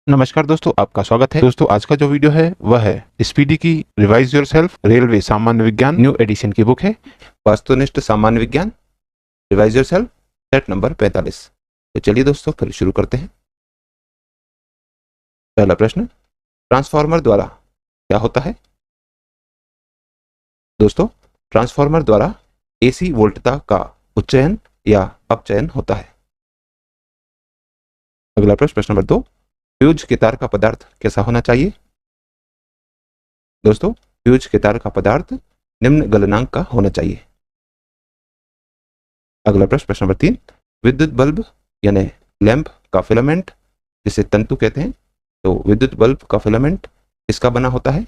नमस्कार दोस्तों, आपका स्वागत है। दोस्तों, आज का जो वीडियो है वह है स्पीडी की रिवाइज योरसेल्फ रेलवे सामान्य विज्ञान न्यू एडिशन की बुक है वस्तुनिष्ठ सामान्य विज्ञान रिवाइज योरसेल्फ सेट नंबर 45। तो चलिए दोस्तों फिर शुरू करते हैं। पहला प्रश्न, ट्रांसफार्मर द्वारा क्या होता है? दोस्तों, ट्रांसफार्मर द्वारा एसी वोल्टता का उच्चयन या अपचयन होता है। अगला प्रश्न नंबर 2, फ्यूज के तार का पदार्थ कैसा होना चाहिए? दोस्तों, फ्यूज के तार का पदार्थ निम्न गलनांक का होना चाहिए। अगला प्रश्न नंबर 3, विद्युत बल्ब यानी लैंप का फिलामेंट जिसे तंतु कहते हैं, तो विद्युत बल्ब का फिलामेंट किसका बना होता है?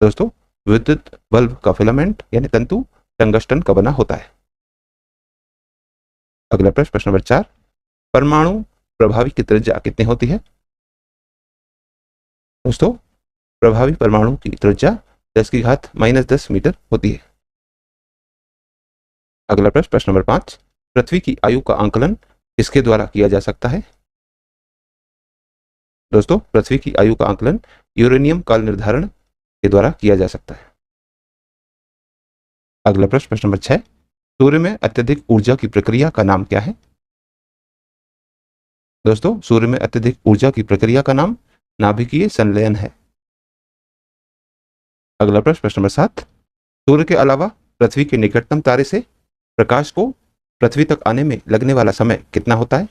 दोस्तों, विद्युत बल्ब का फिलामेंट यानी तंतु टंगस्टन का बना होता है। अगला प्रश्न नंबर 4, परमाणु प्रभावी की त्रिज्या कितनी होती है? दोस्तों, प्रभावी परमाणु की त्रिज्या 10⁻⁻10 मीटर होती है। अगला प्रश्न नंबर 5, पृथ्वी की आयु का आंकलन किसके द्वारा किया जा सकता है? दोस्तों, पृथ्वी की आयु का आंकलन यूरेनियम काल निर्धारण के द्वारा किया जा सकता है। अगला प्रश्न नंबर 6, सूर्य में अत्यधिक ऊर्जा की प्रक्रिया का नाम क्या है? दोस्तों, सूर्य में अत्यधिक ऊर्जा की प्रक्रिया का नाम नाभिकीय संलयन है। अगला प्रश्न नंबर 7, सूर्य के अलावा पृथ्वी के निकटतम तारे से प्रकाश को पृथ्वी तक आने में लगने वाला समय कितना होता है?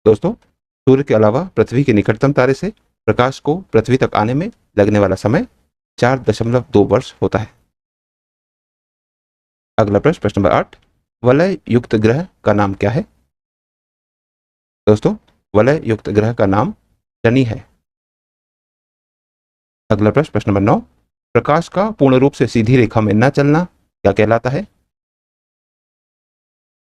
दोस्तों, सूर्य के अलावा पृथ्वी के निकटतम तारे से प्रकाश को पृथ्वी तक आने में लगने वाला समय 4.2 वर्ष होता है। अगला प्रश्न नंबर 8, वलय युक्त ग्रह का नाम क्या है? दोस्तों, वलय युक्त ग्रह का नाम शनि है। अगला प्रश्न नंबर 9, प्रकाश का पूर्ण रूप से सीधी रेखा में न चलना क्या कहलाता है?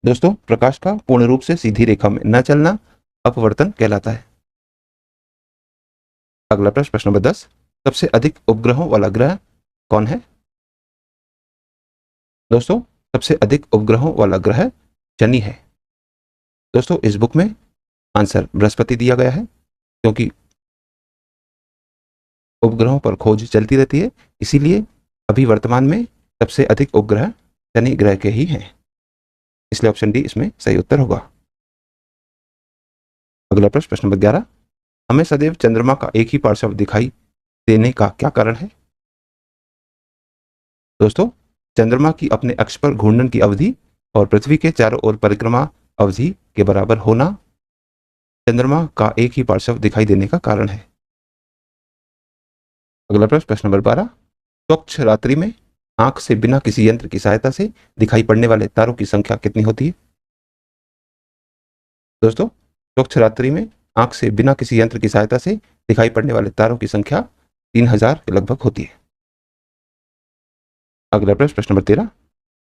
दोस्तों, प्रकाश का पूर्ण रूप से सीधी रेखा में न चलना अपवर्तन कहलाता है। अगला प्रश्न नंबर 10, सबसे अधिक उपग्रहों वाला ग्रह कौन है? दोस्तों, सबसे अधिक उपग्रहों वाला ग्रह शनि है। दोस्तों, इस बुक में आंसर बृहस्पति दिया गया है क्योंकि उपग्रहों पर खोज चलती रहती है, इसीलिए अभी वर्तमान में सबसे अधिक उपग्रह शनि ग्रह के ही हैं, इसलिए ऑप्शन डी इसमें सही उत्तर होगा। अगला प्रश्न नंबर 11, हमें सदैव चंद्रमा का एक ही पार्श्व दिखाई देने का क्या कारण है? दोस्तों, चंद्रमा की अपने अक्ष पर घूर्णन की अवधि और पृथ्वी के चारों ओर परिक्रमा अवधि के बराबर होना चंद्रमा का एक ही पार्श्व दिखाई देने का कारण है। अगला प्रश्न नंबर 12, स्वच्छ रात्रि में आंख से बिना किसी यंत्र की सहायता से दिखाई पड़ने वाले तारों की संख्या कितनी होती है? दोस्तों, स्वच्छ रात्रि में आंख से बिना किसी यंत्र की सहायता से दिखाई पड़ने वाले तारों की संख्या 3000 के लगभग होती है। अगला प्रश्न नंबर 13,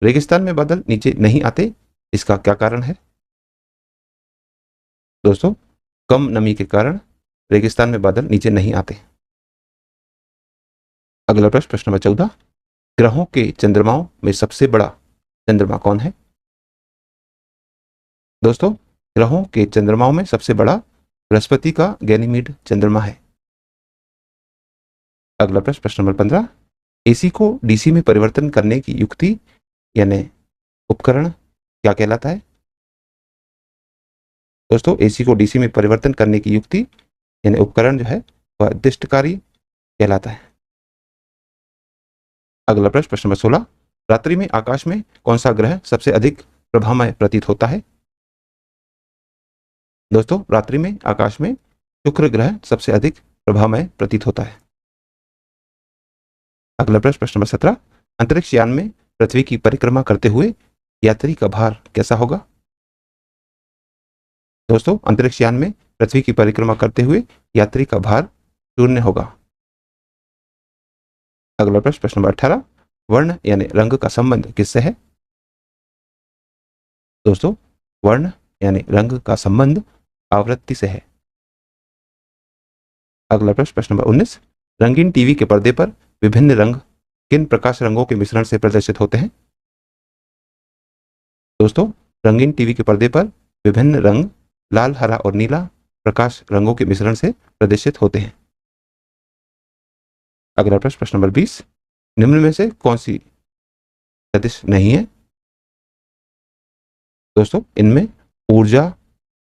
रेगिस्तान में बादल नीचे नहीं आते, इसका क्या कारण है? दोस्तों, कम नमी के कारण रेगिस्तान में बादल नीचे नहीं आते। अगला प्रश्न नंबर 14, ग्रहों के चंद्रमाओं में सबसे बड़ा चंद्रमा कौन है? दोस्तों, ग्रहों के चंद्रमाओं में सबसे बड़ा बृहस्पति का गैनीमीड चंद्रमा है। अगला प्रश्न नंबर 15, एसी को डीसी में परिवर्तन करने की युक्ति यानी उपकरण क्या कहलाता है? दोस्तों, एसी को डीसी में परिवर्तन करने की युक्ति यानी उपकरण जो है वह दिष्टकारी कहलाता है। अगला प्रश्न नंबर 16, रात्रि में आकाश में कौन सा ग्रह सबसे अधिक प्रभामय प्रतीत होता है? दोस्तों, रात्रि में आकाश में शुक्र ग्रह सबसे अधिक प्रभामय प्रतीत होता है। अगला प्रश्न नंबर 17, अंतरिक्ष यान में पृथ्वी की परिक्रमा करते हुए यात्री का भार कैसा होगा? दोस्तों, अंतरिक्ष यान में पृथ्वी की परिक्रमा करते हुए यात्री का भार 0 होगा। अगला प्रश्न नंबर 18, वर्ण यानी रंग का संबंध किससे है? दोस्तों, वर्ण यानी रंग का संबंध आवृत्ति से है। अगला प्रश्न नंबर 19, रंगीन टीवी के पर्दे पर विभिन्न रंग किन प्रकाश रंगों के मिश्रण से प्रदर्शित होते हैं? दोस्तों, रंगीन टीवी के पर्दे पर विभिन्न रंग लाल, हरा और नीला प्रकाश रंगों के मिश्रण से प्रदर्शित होते हैं। अगला प्रश्न, प्रश्न नंबर 20, निम्न में से कौन सी सदिश नहीं है? दोस्तों, इनमें ऊर्जा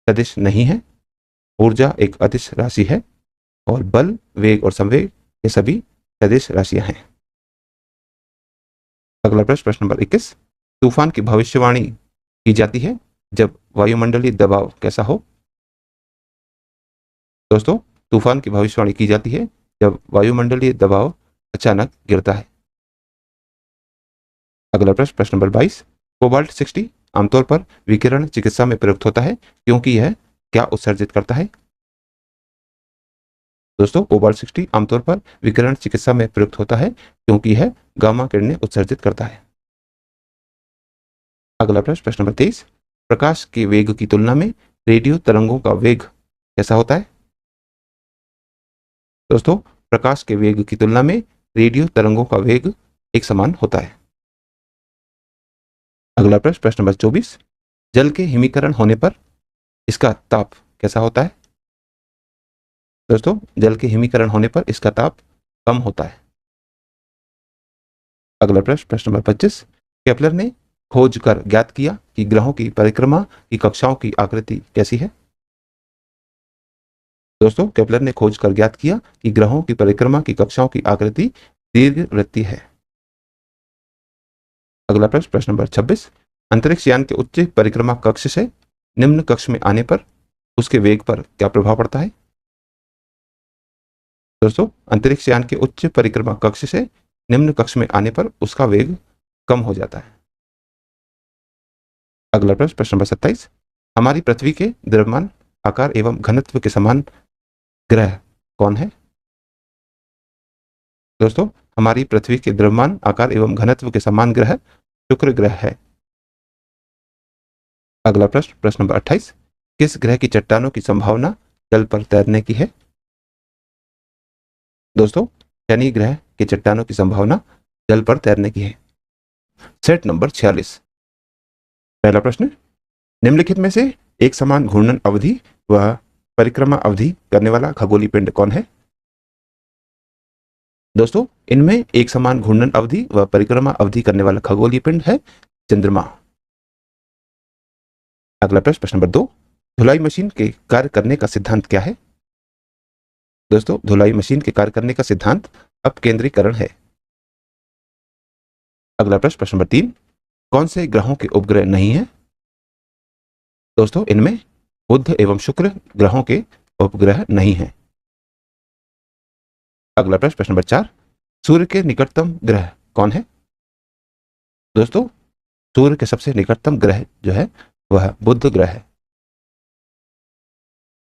सदिश नहीं है। ऊर्जा एक अदिश राशि है और बल, वेग और संवेग ये सभी सदिश राशियां हैं। अगला प्रश्न, प्रश्न नंबर 21, तूफान की भविष्यवाणी की जाती है जब वायुमंडलीय दबाव कैसा हो? दोस्तों, तूफान की भविष्यवाणी की जाती है जब वायुमंडलीय दबाव अचानक गिरता है। अगला प्रश्न, प्रश्न नंबर 22, कोबाल्ट 60 आमतौर पर विकिरण चिकित्सा में प्रयुक्त होता है क्योंकि यह क्या उत्सर्जित करता है? दोस्तों, कोबाल्ट 60 आमतौर पर विकिरण चिकित्सा में प्रयुक्त होता है क्योंकि यह गामा किरणें उत्सर्जित करता है। अगला प्रश्न, प्रश्न नंबर 23, प्रकाश के वेग की तुलना में रेडियो तरंगों का वेग कैसा होता है? दोस्तों, प्रकाश के वेग की तुलना में रेडियो तरंगों का वेग एक समान होता है। अगला प्रश्न, प्रश्न नंबर 24, जल के हिमीकरण होने पर इसका ताप कैसा होता है? दोस्तों, जल के हिमीकरण होने पर इसका ताप कम होता है। अगला प्रश्न, प्रश्न नंबर 25, केपलर ने खोज कर ज्ञात किया कि ग्रहों की परिक्रमा की कक्षाओं की आकृति कैसी है? दोस्तों, केपलर ने खोज कर ज्ञात किया कि ग्रहों की परिक्रमा की कक्षाओं की आकृति दीर्घवृत्तीय है। अगला प्रश्न, प्रश्न नंबर 26, अंतरिक्ष यान के उच्च परिक्रमा कक्ष से निम्न कक्ष में आने पर उसके वेग पर क्या प्रभाव पड़ता है? दोस्तों, अंतरिक्ष यान के उच्च परिक्रमा कक्ष से निम्न कक्ष में आने पर उसका वेग कम हो जाता है। अगला प्रश्न, प्रश्न नंबर 27, हमारी पृथ्वी के द्रव्यमान, आकार एवं घनत्व के समान ग्रह कौन है? दोस्तों, हमारी पृथ्वी के द्रव्यमान, आकार एवं घनत्व के समान ग्रह शुक्र ग्रह है। अगला प्रश्न, प्रश्न नंबर 28, किस ग्रह की चट्टानों की संभावना जल पर तैरने की है? दोस्तों, शनि ग्रह के चट्टानों की संभावना जल पर तैरने की है। सेट नंबर 46, पहला प्रश्न, निम्नलिखित में से एक समान घूर्णन अवधि व परिक्रमा अवधि करने वाला खगोलीय पिंड कौन है? दोस्तों, इनमें एक समान घूर्णन अवधि व परिक्रमा अवधि करने वाला खगोलीय पिंड है चंद्रमा। अगला प्रश्न, प्रश्न नंबर 2, धुलाई मशीन के कार्य करने का सिद्धांत क्या है? दोस्तों, धुलाई मशीन के कार्य करने का सिद्धांत अपकेंद्रीकरण है। अगला प्रश्न, प्रश्न नंबर 3, कौन से ग्रहों के उपग्रह नहीं है? दोस्तों, इनमें बुध एवं शुक्र ग्रहों के उपग्रह नहीं हैं। अगला प्रश्न, प्रश्न नंबर 4, सूर्य के निकटतम ग्रह कौन है? दोस्तों, सूर्य के सबसे निकटतम ग्रह जो है वह बुध ग्रह है।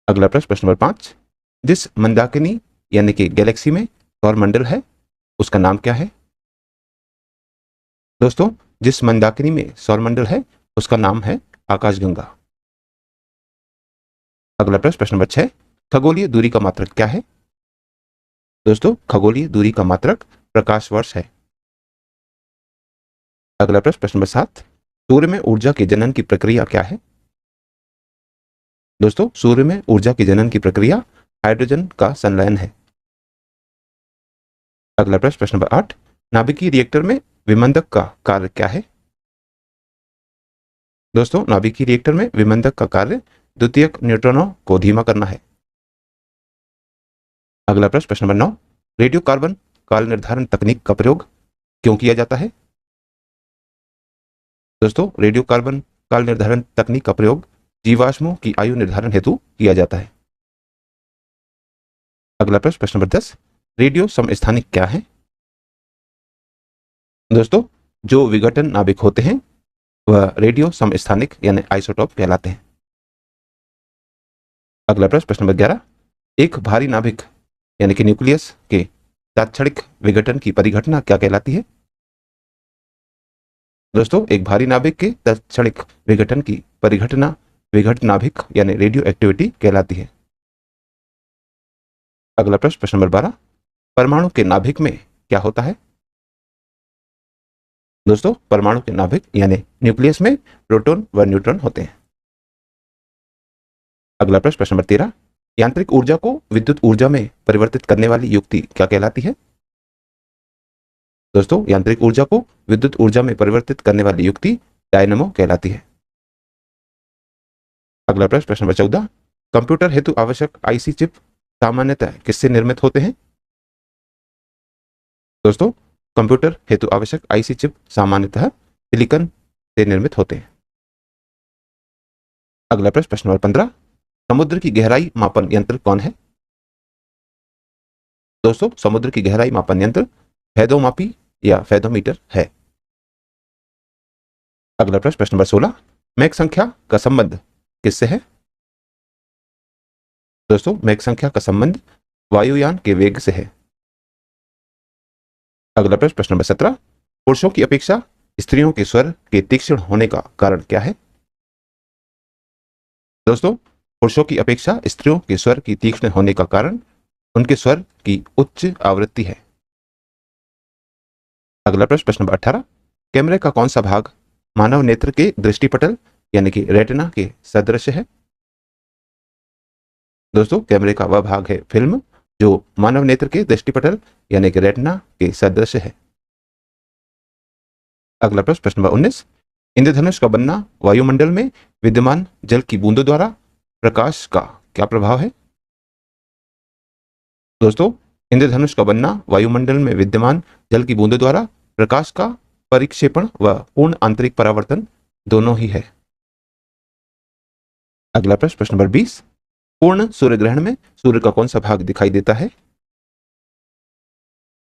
अगला प्रश्न, प्रश्न नंबर 5, जिस मंदाकिनी यानी कि गैलेक्सी में सौरमंडल है उसका नाम क्या है? दोस्तों, जिस मंदाकिनी में सौरमंडल है उसका नाम है आकाशगंगा। अगला प्रश्न, प्रश्न नंबर 6, खगोलीय दूरी का मात्रक क्या है? दोस्तों, खगोलीय दूरी का मात्रक प्रकाश वर्ष है। अगला प्रश्न, प्रश्न नंबर 7, सूर्य में ऊर्जा के जनन की प्रक्रिया क्या है? दोस्तों, सूर्य में ऊर्जा के जनन की प्रक्रिया हाइड्रोजन का संलयन है। अगला प्रश्न, प्रश्न नंबर 8, नाभिकीय रिएक्टर में विमंदक का कार्य क्या है? दोस्तों, नाभिकीय रिएक्टर में विमंदक का कार्य द्वितीयक न्यूट्रॉनों को धीमा करना है। अगला प्रश्न, प्रश्न नंबर 9, रेडियो कार्बन काल निर्धारण तकनीक का प्रयोग क्यों किया जाता है? दोस्तों, रेडियो कार्बन काल निर्धारण तकनीक का प्रयोग जीवाश्मों की आयु निर्धारण हेतु किया जाता है। अगला प्रश्न, प्रश्न नंबर 10, रेडियो समस्थानिक क्या है? दोस्तों, जो विघटन नाभिक होते हैं वह रेडियो समस्थानिक यानी आइसोटोप कहलाते हैं। अगला प्रश्न, प्रश्न नंबर 11, एक भारी नाभिक यानी कि न्यूक्लियस के तात्क्षणिक विघटन की परिघटना क्या कहलाती है? दोस्तों, एक भारी नाभिक के तात्क्षणिक विघटन की परिघटना विघटन नाभिक यानी रेडियो एक्टिविटी कहलाती है। अगला प्रश्न, प्रश्न नंबर 12, परमाणु के नाभिक में क्या होता है? दोस्तों, परमाणु के नाभिक यानी न्यूक्लियस में प्रोटॉन व न्यूट्रॉन होते हैं। अगला प्रश्न, प्रश्न नंबर 13, यांत्रिक ऊर्जा को विद्युत ऊर्जा में परिवर्तित करने वाली युक्ति क्या कहलाती है? दोस्तों, यांत्रिक ऊर्जा को विद्युत ऊर्जा में परिवर्तित करने वाली युक्ति डायनेमो कहलाती है। अगला प्रश्न, प्रश्न नंबर 14, कंप्यूटर हेतु आवश्यक आईसी चिप सामान्यतः किससे निर्मित होते हैं? दोस्तों, कंप्यूटर हेतु आवश्यक आईसी चिप सामान्यतः सिलिकॉन से निर्मित होते हैं। अगला प्रश्न, प्रश्न नंबर 15, समुद्र की गहराई मापन यंत्र कौन है? दोस्तों, समुद्र की गहराई मापन यंत्र फैदोमापी या फैदोमीटर है। अगला प्रश्न, प्रश्न नंबर 16, मैक संख्या का संबंध किससे है? दोस्तों, मैक संख्या का संबंध वायुयान के वेग से है। अगला प्रश्न, प्रश्न नंबर 17, पुरुषों की अपेक्षा स्त्रियों के स्वर के तीक्ष्ण होने का कारण क्या है? दोस्तों, पुरुषों की अपेक्षा स्त्रियों के स्वर की तीक्ष्ण होने का कारण उनके स्वर की उच्च आवृत्ति है। अगला प्रश्न, प्रश्न नंबर 18, कैमरे का कौन सा भाग मानव नेत्र के दृष्टिपटल यानी कि रेटिना के सदृश है? दोस्तों, कैमरे का वह भाग है फिल्म जो मानव नेत्र के दृष्टिपटल यानी कि रेटिना के सदृश है। अगला प्रश्न, प्रश्न नंबर 19, इंद्रधनुष का बनना वायुमंडल में विद्यमान जल की बूंदों द्वारा प्रकाश का क्या प्रभाव है? दोस्तों, इंद्रधनुष का बनना वायुमंडल में विद्यमान जल की बूंदों द्वारा प्रकाश का परिक्षेपण व पूर्ण आंतरिक परावर्तन दोनों ही है। अगला प्रश्न, प्रश्न नंबर 20, पूर्ण सूर्य ग्रहण में सूर्य का कौन सा भाग दिखाई देता है?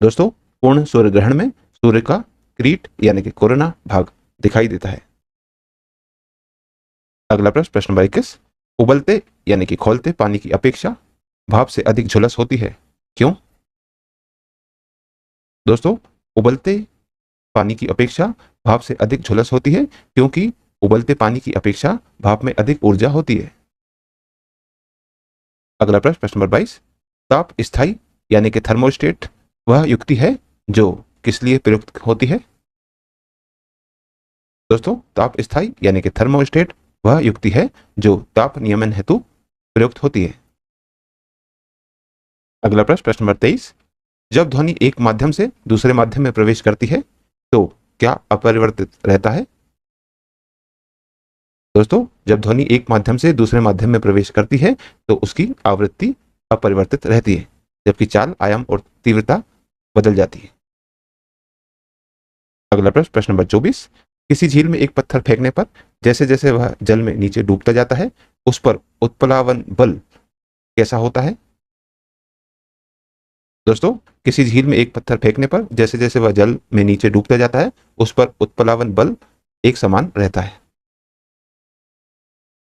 दोस्तों, पूर्ण सूर्य ग्रहण में सूर्य का क्रीट यानी कि कोरोना भाग दिखाई देता है। अगला प्रश्न, प्रश्न नंबर 21, उबलते यानी कि खौलते पानी की अपेक्षा भाप से अधिक झुलस होती है, क्यों? दोस्तों, उबलते पानी की अपेक्षा भाप से अधिक झुलस होती है क्योंकि उबलते पानी की अपेक्षा भाप में अधिक ऊर्जा होती है। अगला प्रश्न, प्रश्न नंबर 22, ताप स्थायी यानी कि थर्मोस्टेट वह युक्ति है जो किस लिए प्रयुक्त होती है? दोस्तों, ताप स्थायी यानी कि थर्मोस्टेट वह युक्ति है जो ताप नियमन हेतु प्रयुक्त होती है। अगला प्रश्न, प्रश्न नंबर 23, जब ध्वनि एक माध्यम से दूसरे माध्यम में प्रवेश करती है तो क्या अपरिवर्तित रहता है? दोस्तों, जब ध्वनि एक माध्यम से दूसरे माध्यम में प्रवेश करती है तो उसकी आवृत्ति अपरिवर्तित रहती है, जबकि चाल, आयाम और तीव्रता बदल जाती है। अगला प्रश्न, प्रश्न नंबर 24, किसी झील में एक पत्थर फेंकने पर जैसे जैसे वह जल में नीचे डूबता जाता है उस पर उत्प्लावन बल कैसा होता है? दोस्तों, किसी झील में एक पत्थर फेंकने पर जैसे जैसे वह जल में नीचे डूबता जाता है उस पर उत्प्लावन बल एक समान रहता है।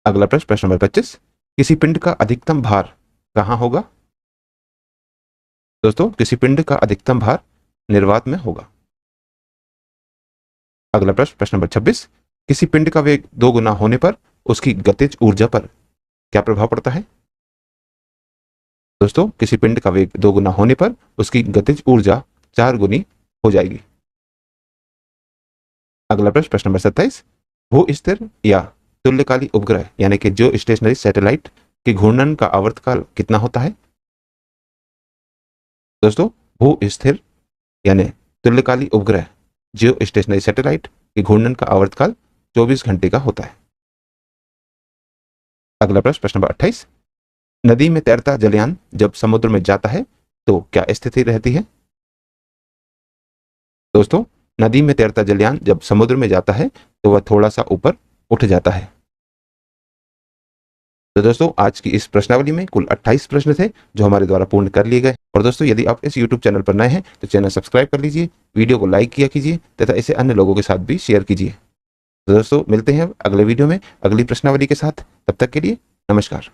अगला प्रश्न, प्रश्न नंबर 25, किसी पिंड का अधिकतम भार कहां होगा? दोस्तों, किसी पिंड का अधिकतम भार निर्वात में होगा। अगला प्रश्न, प्रश्न नंबर 26, किसी पिंड का वेग 2 गुना होने पर उसकी गतिज ऊर्जा पर क्या प्रभाव पड़ता है? दोस्तों, किसी पिंड का वेग 2 गुना होने पर उसकी गतिज ऊर्जा 4 गुनी हो जाएगी। अगला प्रश्न, प्रश्न नंबर 27, भू स्थिर या तुल्यकालिक उपग्रह यानी कि जो स्टेशनरी सैटेलाइट के घूर्णन का आवर्तकाल कितना होता है? दोस्तों, भू स्थिर यानी तुल्यकालिक उपग्रह जियो स्टेशनरी सैटेलाइट के घूर्णन का आवर्तकाल 24 घंटे का होता है। अगला प्रश्न, प्रश्न नंबर 28, नदी में तैरता जलयान जब समुद्र में जाता है तो क्या स्थिति रहती है? दोस्तों, नदी में तैरता जलयान जब समुद्र में जाता है तो वह थोड़ा सा ऊपर उठ जाता है। तो दोस्तों, आज की इस प्रश्नावली में कुल 28 प्रश्न थे जो हमारे द्वारा पूर्ण कर लिए गए। और दोस्तों, यदि आप इस YouTube चैनल पर नए हैं तो चैनल सब्सक्राइब कर लीजिए, वीडियो को लाइक किया कीजिए तथा इसे अन्य लोगों के साथ भी शेयर कीजिए। तो दोस्तों, मिलते हैं अगले वीडियो में अगली प्रश्नावली के साथ। तब तक के लिए नमस्कार।